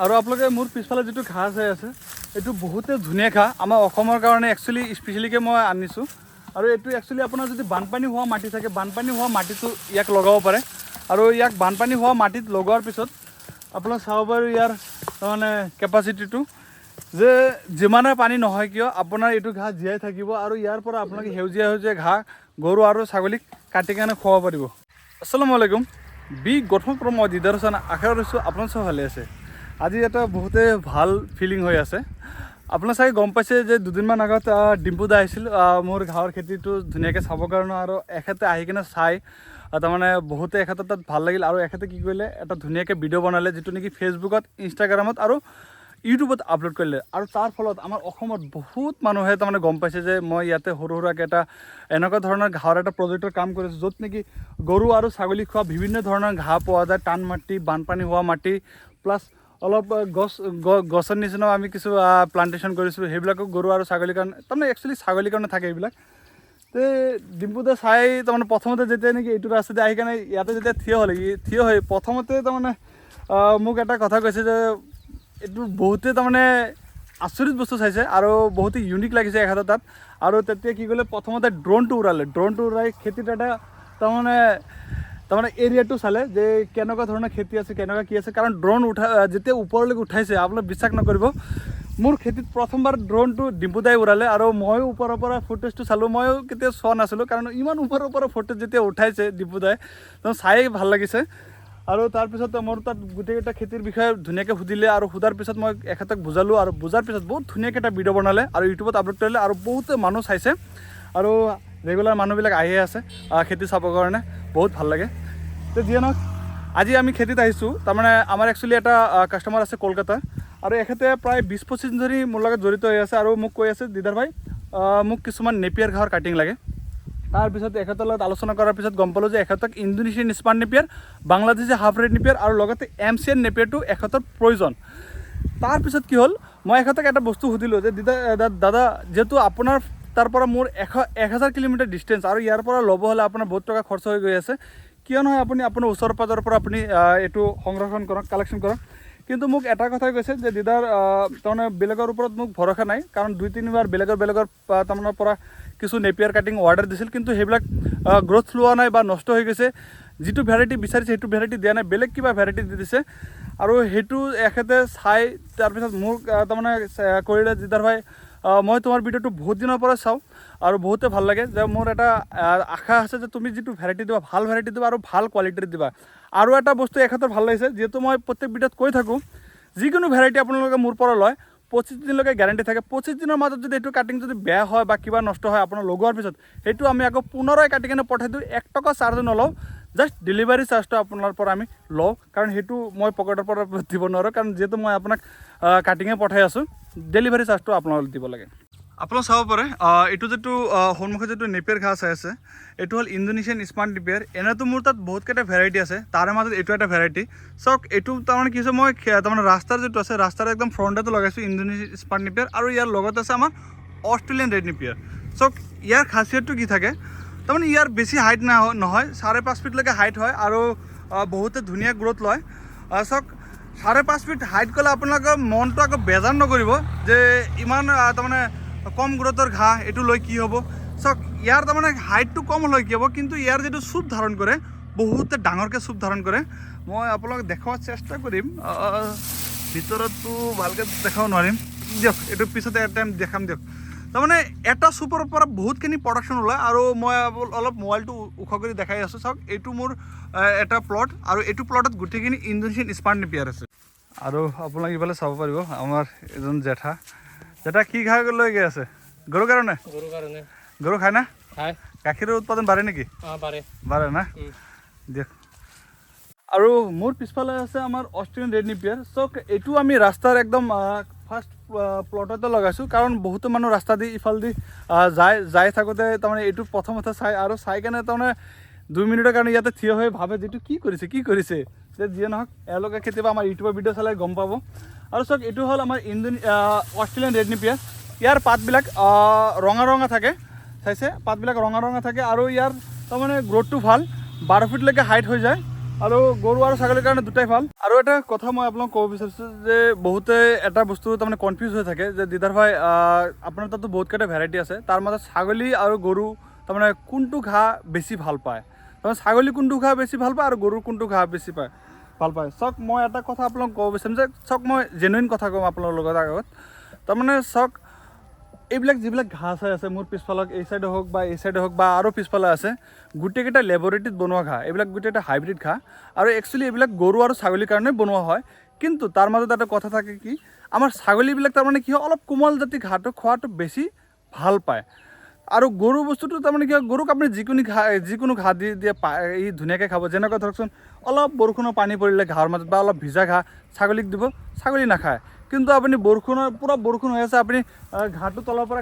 আৰু আপোনালোকে মোৰ পিছফালে যিটো ঘাঁহ চাই আছে এইটো বহুতে ধুনীয়া ঘাঁহ আমাৰ অসমৰ কাৰণে একচুৱেলি স্পেচিয়েলিকৈ মই আনিছোঁ। আৰু এইটো একচুৱেলি আপোনাৰ যদি বানপানী হোৱা মাটি থাকে বানপানী হোৱা মাটিটো ইয়াক লগাব পাৰে। আৰু ইয়াক বানপানী হোৱা মাটিত লগোৱাৰ পিছত আপোনাৰ চাব পাৰে ইয়াৰ তাৰমানে কেপাচিটিটো যে যিমানে পানী নহয় কিয় আপোনাৰ এইটো ঘাঁহ জীয়াই থাকিব। আৰু ইয়াৰ পৰা আপোনালোকে সেউজীয়া সেউজীয়া ঘাঁহ গৰু আৰু ছাগলীক কাটি কেনে খুৱাব পাৰিব। আসসালামু আলাইকুম, বি গঠন ক্ৰম মই দিদাৰ হোসেন আশা কৰিছোঁ আপোনাৰ চব ভালে আছে। আজি এটা বহুতে ভাল ফিলিং হৈ আছে। আপোনাৰ চাগে গম পাইছে যে দুদিনমান আগত ডিম্পু দা আহিছিল মোৰ গাঁৱৰ খেতিটো ধুনীয়াকৈ চাবৰ কাৰণে। আৰু এখেতে আহি কিনে চাই তাৰমানে বহুতে এখেতৰ তাত ভাল লাগিল। আৰু এখেতে কি কৰিলে এটা ধুনীয়াকৈ ভিডিঅ' বনালে যিটো নেকি ফেচবুকত ইনষ্টাগ্ৰামত আৰু ইউটিউবত আপলোড কৰিলে। আৰু তাৰ ফলত আমাৰ অসমত বহুত মানুহে তাৰমানে গম পাইছে যে মই ইয়াতে সৰু সুৰাকৈ এটা এনেকুৱা ধৰণৰ ঘাঁহৰ এটা প্ৰজেক্টৰ কাম কৰিছোঁ য'ত নেকি গৰু আৰু ছাগলী খোৱা বিভিন্ন ধৰণৰ ঘাঁহ পোৱা যায়। টান মাটি, বানপানী হোৱা মাটি, প্লাছ অলপ গছৰ নিচিনাও আমি কিছু প্লান্টেশ্যন কৰিছোঁ। সেইবিলাকো গৰু আৰু ছাগলীৰ কাৰণে তাৰমানে একচুৱেলি ছাগলীৰ কাৰণে থাকে এইবিলাক। তে ডিম্পুতে চাই তাৰমানে প্ৰথমতে যেতিয়া নেকি এইটো ৰাস্তাতে আহি কেনে ইয়াতে যেতিয়া থিয় হৈ প্ৰথমতে তাৰমানে মোক এটা কথা কৈছে যে এইটো বহুতে তাৰমানে আচৰিত বস্তু চাইছে আৰু বহুতে ইউনিক লাগিছে এখেতৰ তাত। আৰু তেতিয়া কি কৰিলে প্ৰথমতে ড্ৰোনটো উৰাই খেতিত এটা তাৰমানে এৰিয়াটো চালে যে কেনেকুৱা ধৰণৰ খেতি আছে, কেনেকুৱা কি আছে। কাৰণ ড্ৰোন যেতিয়া ওপৰলৈকে উঠাইছে আপোনালোকে বিশ্বাস নকৰিব, মোৰ খেতিত প্ৰথমবাৰ ড্ৰোনটো ডিম্পুদাই উৰালে। আৰু ময়ো ওপৰৰ পৰা ফুটেজটো চালোঁ, ময়ো কেতিয়াও চোৱা নাছিলোঁ। কাৰণ ইমান ওপৰৰ পৰা ফুটেজ যেতিয়া উঠাইছে ডিম্পুদাই চাই ভাল লাগিছে। আৰু তাৰপিছত মোৰ তাত গোটেইকেইটা খেতিৰ বিষয়ে ধুনীয়াকৈ সুধিলে। আৰু সোধাৰ পিছত মই এখেতক বুজালোঁ আৰু বুজাৰ পিছত বহুত ধুনীয়াকৈ এটা ভিডিঅ' বনালে আৰু ইউটিউবত আপলোড কৰিলে। আৰু বহুতে মানুহ চাইছে আৰু ৰেগুলাৰ মানুহবিলাক আহিয়ে আছে খেতি চাবৰ কাৰণে, বহুত ভাল লাগে। তো যিয়ে নহওক আজি আমি খেতিত আহিছোঁ। তাৰমানে আমাৰ একচুৱেলি এটা কাষ্টমাৰ আছে কলকাতা, আৰু এখেতে প্ৰায় 20-25 দিন ধৰি মোৰ লগত জড়িত হৈ আছে। আৰু মোক কৈ আছে দিদাৰ ভাই মোক কিছুমান নেপিয়াৰ ঘাঁহৰ কাটিং লাগে। তাৰপিছত এখেতৰ লগত আলোচনা কৰাৰ পিছত গম পালোঁ যে এখেতক ইণ্ডোনেছিয়ান স্পাৰ্ট napier, Bangladeshi half red napier আৰু লগতে এমচিএন নেপিয়াৰটো এখেতৰ প্ৰয়োজন। তাৰপিছত কি হ'ল, মই এখেতক এটা বস্তু সুধিলোঁ যে দাদা যিহেতু আপোনাৰ তাৰ পৰা মোৰ 1000 কিলোমিটাৰ ডিষ্টেঞ্চ আৰু ইয়াৰ পৰা ল'ব হ'লে আপোনাৰ বহুত টকা খৰচ হৈ গৈ আছে, কিয় নহয় আপুনি আপোনাৰ ওচৰ পাজৰৰ পৰা আপুনি এইটো সংৰক্ষণ কৰক, কালেকশ্যন কৰক। কিন্তু মোক এটা কথাই কৈছে যে দিদাৰ তাৰমানে বেলেগৰ ওপৰত মোক ভৰসা নাই। কাৰণ 2-3বাৰ বেলেগৰ তাৰমানে পৰা কিছু নেপিয়াৰ কাটিং অৰ্ডাৰ দিছিল, কিন্তু সেইবিলাক গ্ৰ'থ লোৱা নাই বা নষ্ট হৈ গৈছে। যিটো ভেৰাইটি বিচাৰিছে সেইটো ভেৰাইটি দিয়া নাই, বেলেগ কিবা ভেৰাইটি দি দিছে। আৰু সেইটো এখেতে চাই তাৰপিছত মোক তাৰমানে কৰিলে দিদাৰ ভাই মই তোমাৰ ভিডিঅ'টো বহুত দিনৰ পৰা চাওঁ আৰু বহুতে ভাল লাগে। যে মোৰ এটা আশা আছে যে তুমি যিটো ভেৰাইটি দিবা ভাল ভেৰাইটি দিবা আৰু ভাল কোৱালিটিৰ দিবা। আৰু এটা বস্তু এখেতৰ ভাল লাগিছে, যিহেতু মই প্ৰত্যেক ভিডিঅ'ত কৈ থাকোঁ যিকোনো ভেৰাইটি আপোনালোকে মোৰ পৰা লয় 25 দিনলৈকে গেৰাণ্টি থাকে। 25 দিনৰ মাজত যদি এইটো কাটিং যদি বেয়া হয় বা কিবা নষ্ট হয় আপোনাৰ লগোৱাৰ পিছত সেইটো আমি আকৌ পুনৰাই কাটি কিনে পঠাই দিওঁ। 1 টকা চাৰ্জো নলওঁ, জাষ্ট ডেলিভাৰী চাৰ্জটো আপোনাৰ পৰা আমি লওঁ। কাৰণ সেইটো মই পকেটৰ পৰা দিব নোৱাৰোঁ, কাৰণ যিহেতু মই আপোনাক কাটিঙে পঠাই আছোঁ, ডেলিভাৰী চাৰ্জটো আপোনালোকে দিব লাগে। আপোনালোকে চাব পাৰে এইটো যিটো সন্মুখত যিটো নেপিয়াৰ ঘাঁহ চাই আছে এইটো হ'ল ইণ্ডোনেছিয়ান স্মাৰ্ট নেপিয়াৰ। এনেতো মোৰ তাত বহুতকেইটা ভেৰাইটি আছে, তাৰে মাজত এইটো এটা ভেৰাইটি। চাওক এইটো তাৰমানে কি হৈছে, মই তাৰমানে ৰাস্তাৰ যিটো আছে ৰাস্তাৰ একদম ফ্ৰণ্টতে লগাইছোঁ ইণ্ডোনেছিয়ান স্মাৰ্ট নেপিয়াৰ। আৰু ইয়াৰ লগত আছে আমাৰ অষ্ট্ৰেলিয়ান ৰেড নেপিয়াৰ। চাওক ইয়াৰ খাচিয়তটো কি থাকে, তাৰমানে ইয়াৰ বেছি হাইট নহয়, 5.5 ফিটলৈকে হাইট হয় আৰু বহুতে ধুনীয়া গ্ৰ'থ লয়। চাওক 5.5 ফিট হাইট ক'লে আপোনালোকৰ মনটো আকৌ বেজাৰ নকৰিব যে ইমান তাৰমানে কম গ্ৰ'থৰ ঘাঁহ এইটো লৈ কি হ'ব। চাওক ইয়াৰ তাৰমানে হাইটটো কম হ'লে কি হ'ব, কিন্তু ইয়াৰ যিটো চুপ ধাৰণ কৰে বহুতে ডাঙৰকৈ চুপ ধাৰণ কৰে। মই আপোনালোকক দেখুওৱাৰ চেষ্টা কৰিম, ভিতৰততো ভালকৈ দেখাব নোৱাৰিম দিয়ক, এইটো পিছতে এটা টাইম দেখাম দিয়ক। তাৰমানে এটা চুপৰ পৰা বহুতখিনি প্ৰডাকশ্যন ওলায়। আৰু মই অলপ মোবাইলটো ওখ কৰি দেখাই আছোঁ। চাওক এইটো মোৰ এটা প্লট আৰু এইটো প্লটত গোটেইখিনি ইণ্ডোনেছিয়ান স্মাৰ্ট নেপিয়াৰ আছে। আৰু আপোনালোকে ইফালে চাব পাৰিব আমাৰ এজন জেঠা কি ঘাঁহ লৈ গৈ আছে গৰুৰ কাৰণে। গৰু খায় না? গাখীৰৰ উৎপাদন বাঢ়ে নেকি? বাঢ়ে না, দিয়ক। আৰু মোৰ পিছফালে আছে আমাৰ অষ্ট্ৰেলিয়ান ৰেড নেপিয়াৰ। চাওক এইটো আমি ৰাস্তাৰ একদম ফাৰ্ষ্ট প্লটতে লগাইছোঁ, কাৰণ বহুতো মানুহ ৰাস্তা দি ইফালেদি যাই থাকোঁতে তাৰমানে এইটো প্ৰথমতে চাই আৰু চাই কেনে তাৰমানে 2 মিনিটৰ কাৰণে ইয়াতে থিয় হৈ ভাবে যিটো কি কৰিছে যে যিয়ে নহওক এওঁলোকে কেতিয়াবা আমাৰ ইউটিউবৰ ভিডিঅ' চালে গম পাব। আৰু চাওক এইটো হ'ল আমাৰ অষ্ট্ৰেলিয়ান ৰেড নেপিয়াৰ। ইয়াৰ পাতবিলাক ৰঙা থাকে, চাইছে পাতবিলাক ৰঙা থাকে। আৰু ইয়াৰ তাৰমানে গ্ৰ'থটো ভাল, 12 ফিটলৈকে হাইট হৈ যায়। আৰু গৰু আৰু ছাগলীৰ কাৰণে দুটাই ভাল। আৰু এটা কথা মই আপোনাক ক'ব বিচাৰিছোঁ যে বহুতে এটা বস্তু তাৰমানে কনফিউজ হৈ থাকে যে দিদাৰ ভাই আপোনাৰ তাতো বহুতকেইটা ভেৰাইটি আছে, তাৰ মাজত ছাগলী আৰু গৰু তাৰমানে কোনটো ঘাঁহ বেছি ভাল পায়, তাৰমানে ছাগলী কোনটো ঘাঁহ বেছি ভাল পায় আৰু গৰুৰ কোনটো ঘাঁহ বেছি ভাল পায়। চাওক মই এটা কথা আপোনাক ক'ব বিচাৰিম যে চাওক মই জেনুইন কথা ক'ম আপোনাৰ লগত আগত। তাৰমানে চাওক এইবিলাক যিবিলাক ঘাঁহ চাই আছে মোৰ পিছফালক এই চাইডে হওক বা এই চাইডে হওক বা আৰু পিছফালে আছে, গোটেইকেইটা লেবৰেটৰীত বনোৱা ঘাঁহ, এইবিলাক গোটেইটা হাইব্ৰিড ঘাঁহ। আৰু একচুৱেলি এইবিলাক গৰু আৰু ছাগলীৰ কাৰণে বনোৱা হয়, কিন্তু তাৰ মাজত এটা কথা থাকে কি আমাৰ ছাগলীবিলাক তাৰমানে কি হয় অলপ কোমল জাতি ঘাঁহটো খোৱাটো বেছি ভাল পায়। আৰু গৰু বস্তুটো তাৰমানে কি হয় গৰুক আপুনি যিকোনো ঘাঁহ দি দিয়ে ই ধুনীয়াকৈ খাব। যেনেকৈ ধৰকচোন অলপ বৰষুণৰ পানী পৰিলে ঘাঁহৰ মাজত বা অলপ ভিজা ঘাঁহ ছাগলীক দিব, ছাগলী নাখায়। কিন্তু আপুনি পূৰা বৰষুণ হৈ আছে, আপুনি ঘাঁহটো তলৰ পৰা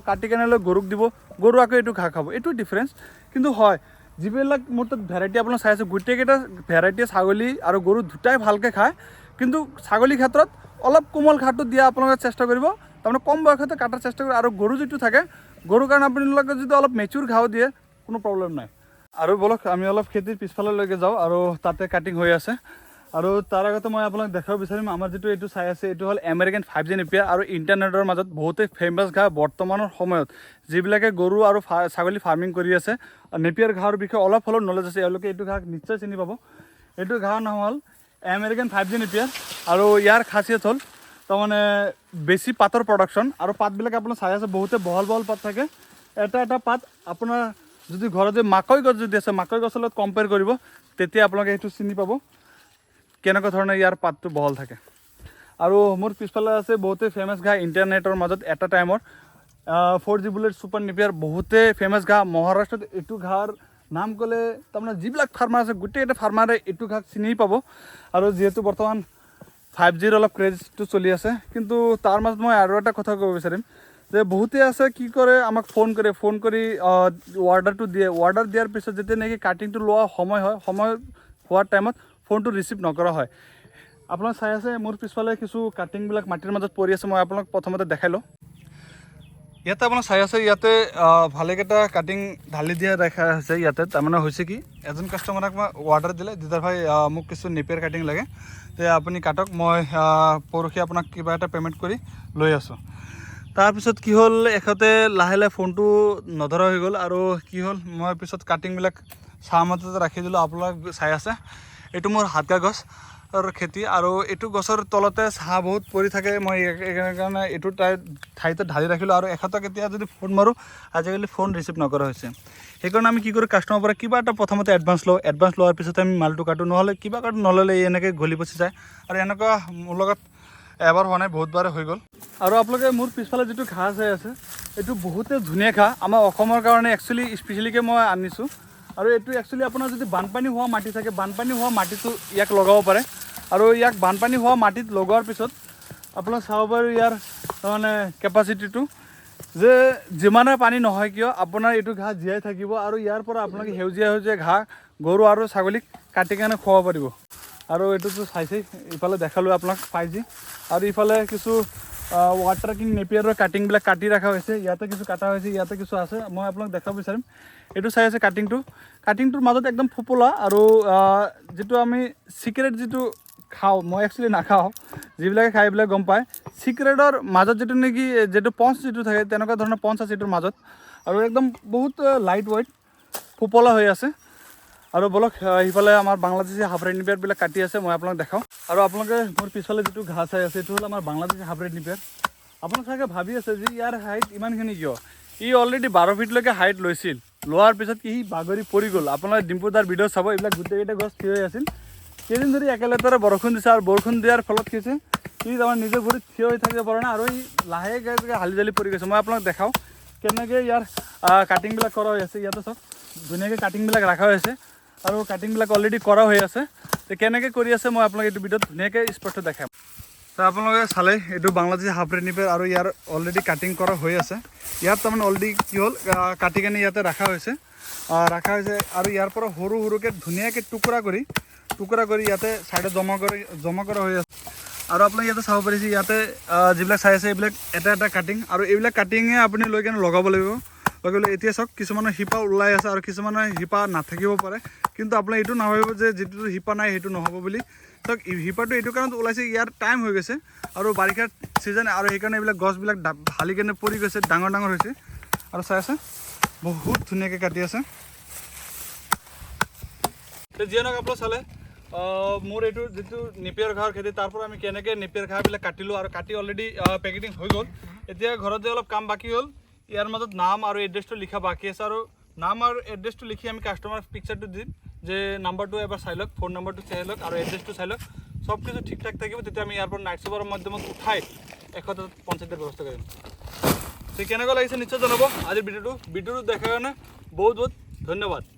কাটি কেনে লৈ গৰুক দিব, গৰু আকৌ এইটো ঘাঁহ খাব, এইটো ডিফাৰেঞ্চ। কিন্তু হয় যিবিলাক মোৰ তাত ভেৰাইটি আপোনাৰ চাই আছোঁ গোটেইকেইটা ভেৰাইটিয়ে ছাগলী আৰু গৰু দুটাই ভালকৈ খায়, কিন্তু ছাগলীৰ ক্ষেত্ৰত অলপ কোমল ঘাঁহটো দিয়া আপোনালোকে চেষ্টা কৰিব, তাৰমানে কম বয়সতে কাটাৰ চেষ্টা কৰিব। আৰু গৰু যিটো থাকে গৰুৰ কাৰণে আপোনালোকে যদি অলপ মেচিউৰ ঘাঁহ দিয়ে কোনো প্ৰব্লেম নাই। আৰু বলক আমি অলপ খেতিৰ পিছফাললৈকে যাওঁ, আৰু তাতে কাটিং হৈ আছে। আৰু তাৰ আগতে মই আপোনাক দেখাব বিচাৰিম আমাৰ যিটো এইটো চাই আছে এইটো হ'ল আমেৰিকান 5G নেপিয়াৰ। আৰু ইণ্টাৰনেটৰ মাজত বহুতেই ফেমাছ ঘাঁহ বৰ্তমানৰ সময়ত যিবিলাকে গৰু আৰু ছাগলী ফাৰ্মিং কৰি আছে, নেপিয়াৰ ঘাঁহৰ বিষয়ে অলপ হ'লেও নলেজ আছে, এওঁলোকে এইটো ঘাঁহ নিশ্চয় চিনি পাব। এইটো ঘাঁহৰ নাম হ'ল আমেৰিকান 5G নেপিয়াৰ। আৰু ইয়াৰ খাচিয়ত হ'ল তাৰমানে বেছি পাতৰ প্ৰডাকশ্যন। আৰু পাতবিলাক আপোনাৰ চাই আছে বহুতে বহল পাত থাকে, এটা পাত আপোনাৰ যদি ঘৰত যে মাকৈ গছ যদি আছে মাকৈ গছৰ লগত কম্পেয়াৰ কৰিব তেতিয়া আপোনালোকে সেইটো চিনি পাব কেনেকুৱা ধৰণে ইয়াৰ পাতটো বহল থাকে। আৰু মোৰ পিছফালে আছে বহুতেই ফেমাছ ঘাঁহ ইণ্টাৰনেটৰ মাজত এটা টাইমৰ 4G বুলেট ছুপাৰ নেপিয়াৰ, বহুতেই ফেমাছ ঘাঁহ। মহাৰাষ্ট্ৰত এইটো ঘাঁহৰ নাম ক'লে তাৰমানে যিবিলাক ফাৰ্মাৰ আছে গোটেইকেইটা ফাৰ্মাৰে এইটো ঘাঁহ চিনি পাব। আৰু যিহেতু বৰ্তমান 5Gৰ অলপ ক্ৰেজটো চলি আছে, কিন্তু তাৰ মাজত মই আৰু এটা কথা ক'ব বিচাৰিম যে বহুতে আছে কি কৰে আমাক ফোন কৰি অৰ্ডাৰটো দিয়ে, অৰ্ডাৰ দিয়াৰ পিছত যেতিয়া নেকি কাটিংটো লোৱা সময় হোৱাৰ টাইমত ফোনটো ৰিচিভ নকৰা হয়। আপোনাক চাই আছে মোৰ পিছফালে কিছু কাটিংবিলাক মাটিৰ মাজত পৰি আছে, মই আপোনাক প্ৰথমতে দেখাই লওঁ। ইয়াতে আপোনাক চাই আছে ইয়াতে ভালেকেইটা কাটিং ঢালি দিয়া দেখা হৈছে। ইয়াতে তাৰমানে হৈছে কি এজন কাষ্টমাৰক মই অৰ্ডাৰ দিলে, দিদাৰ ভাই মোক কিছু নেপিয়াৰ কাটিং লাগে, তে আপুনি কাটক, মই পৰহি আপোনাক কিবা এটা পে'মেণ্ট কৰি লৈ আছোঁ। তাৰপিছত কি হ'ল এখেতে লাহে ফোনটো নধৰা হৈ গ'ল। আৰু কি হ'ল মই পিছত কাটিংবিলাক চাহমাততে ৰাখি দিলোঁ। আপোনালোক চাই আছে এইটো মোৰ হাতকা গছৰ খেতি, আৰু এইটো গছৰ তলতে চাহ বহুত পৰি থাকে, মই সেইকাৰণে এইটো ঠাইতে ঢালি ৰাখিলোঁ। আৰু এখেতক এতিয়া যদি ফোন মাৰোঁ আজিকালি ফোন ৰিচিভ নকৰা হৈছে। সেইকাৰণে আমি কি কৰোঁ কাষ্টমাৰৰ পৰা কিবা এটা প্ৰথমতে এডভান্স লোৱাৰ পিছতে আমি মালটো কাটোঁ, নহ'লে কিবা কাটো নল'লে এনেকৈ গলি পচি যায়। আৰু এনেকুৱা মোৰ লগত এবাৰ হোৱা নাই, বহুতবাৰে হৈ গ'ল। আৰু আপোনালোকে মোৰ পিছফালে যিটো ঘাঁহ চাই আছে এইটো বহুতেই ধুনীয়া ঘাঁহ, আমাৰ অসমৰ কাৰণে স্পেচিয়েলিকৈ মই আনিছোঁ। আৰু এইটো একচুৱেলি আপোনাৰ যদি বানপানী হোৱা মাটি থাকে বানপানী হোৱা মাটিটো ইয়াক লগাব পাৰে। আৰু ইয়াক বানপানী হোৱা মাটিত লগোৱাৰ পিছত আপোনাক চাব পাৰে ইয়াৰ তাৰমানে কেপাচিটিটো যে যিমানে পানী নহয় কিয় আপোনাৰ এইটো ঘাঁহ জীয়াই থাকিব। আৰু ইয়াৰ পৰা আপোনালোকে সেউজীয়া ঘাঁহ গৰু আৰু ছাগলীক কাটি কেনে খুৱাব পাৰিব। আৰু এইটোতো চাইছেই, ইফালে দেখালোঁ আপোনাক 5G। আৰু ইফালে কিছু ৱাটাৰ কিং নেপিয়াৰৰ কাটিংবিলাক কাটি ৰখা হৈছে, ইয়াতে কিছু কাটা হৈছে, ইয়াতে কিছু আছে, মই আপোনাক দেখাব বিচাৰিম। এইটো চাই আছে কাটিংটোৰ মাজত একদম ফোপোলা। আৰু যিটো আমি চিক্ৰেট যিটো খাওঁ, মই একচুৱেলি নাখাওঁ, যিবিলাকে খাই এইবিলাক গম পায়, চিক্ৰেটৰ মাজত যিটো পঞ্চ যিটো থাকে তেনেকুৱা ধৰণৰ পঞ্চ আছে এইটোৰ মাজত। আৰু একদম বহুত লাইট ৱেইট ফোপোলা হৈ আছে। আৰু বলক সিফালে আমাৰ বাংলাদেশী হাফ ৰেড নেপিয়াৰবিলাক কাটি আছে, মই আপোনাক দেখাওঁ। আৰু আপোনালোকে মোৰ পিছফালে যিটো ঘাঁহ চাই আছে এইটো হ'ল আমাৰ বাংলাদেশী হাফ ৰেড নেপিয়াৰ। আপোনালোকে চাগে ভাবি আছে যে ইয়াৰ হাইট ইমানখিনি কিয়, ই অলৰেডি 12 ফিটলৈকে হাইট লৈছিল, লোৱাৰ পিছত কি সি বাগৰি পৰি গ'ল। আপোনালোকে ডিম্পুদাৰ ভিডিঅ' চাব, এইবিলাক গোটেইকেইটা গছ থিয় হৈ আছিল, কেইদিন ধৰি একেলেতাৰে বৰষুণ দিছে। আৰু বৰষুণ দিয়াৰ ফলত কি হৈছে সি তাৰমানে নিজৰ ভৰিত থিয় হৈ থাকিব পৰা নাই, আৰু সি লাহেকৈ হালি জালি পৰি গৈছে। মই আপোনাক দেখাওঁ কেনেকৈ ইয়াৰ কাটিংবিলাক কৰা হৈ আছে। ইয়াতে চাওক ধুনীয়াকৈ কাটিংবিলাক ৰখা হৈ আছে, আৰু কাটিংবিলাক অলৰেডি কৰা হৈ আছে। তো কেনেকৈ কৰি আছে মই আপোনাক এইটো ভিডিঅ'ত ধুনীয়াকৈ স্পষ্ট দেখাম। তো আপোনালোকে চালে এইটো বাংলাদেশী হাফ ৰেড নেপিয়াৰ, আৰু ইয়াৰ অলৰেডি কাটিং কৰা হৈ আছে। ইয়াত তাৰমানে অলৰেডি কি হ'ল কাটি কেনে ইয়াতে ৰখা হৈছে। আৰু ইয়াৰ পৰা সৰুকৈ ধুনীয়াকৈ টুকুৰা কৰি ইয়াতে ছাইডত জমা কৰা হৈ আছে। আৰু আপোনালোকে ইয়াতে চাব পাৰিছে, ইয়াতে যিবিলাক চাই আছে এইবিলাক এটা কাটিং, আৰু এইবিলাক কাটিঙে আপুনি লৈ কেনে লগাব লাগিব। লগে এতিয়া চাওক কিছুমানৰ শিপা ওলাই আছে আৰু কিছুমানৰ শিপা নাথাকিব পাৰে কিন্তু আপোনালোকে এইটো নাভাবিব যে যিটো শিপা নাই সেইটো নহ'ব বুলি চাওক শিপাটো এইটো কাৰণত ওলাইছে ইয়াৰ টাইম হৈ গৈছে আৰু বাৰিষাৰ ছিজন আৰু সেইকাৰণে এইবিলাক গছবিলাক ঢালি কেনে পৰি গৈছে ডাঙৰ ডাঙৰ হৈছে আৰু চাই আছে বহুত ধুনীয়াকৈ কাটি আছে যিয়ে নহওক আপোনালোকে চালে মোৰ এইটো যিটো নেপিয়াৰ ঘাঁহৰ খেতি তাৰ পৰা আমি কেনেকৈ নেপিয়াৰ ঘাঁহবিলাক কাটিলোঁ আৰু কাটি অলৰেডি পেকেটিং হৈ গ'ল এতিয়া ঘৰত যে অলপ কাম বাকী হ'ল ইয়াৰ মাজত নাম আৰু এড্ৰেছটো লিখা বাকী আছে আৰু নাম আৰু এড্ৰেছটো লিখি আমি কাষ্টমাৰ পিকচাৰটো দিম যে নাম্বাৰটো এবাৰ চাই লওক ফোন নাম্বাৰটো চাই লওক আৰু এড্ৰেছটো চাই লওক সব কিছু ঠিক ঠাক থাকিব তেতিয়া আমি ইয়াৰ পৰা নাইট চুপাৰৰ মাধ্যমত উঠাই এখেতত পঞ্চায়তৰ ব্যৱস্থা কৰিম তো কেনেকুৱা লাগিছে নিশ্চয় জনাব আজিৰ ভিডিঅ'টো দেখাৰ কাৰণে বহুত বহুত ধন্যবাদ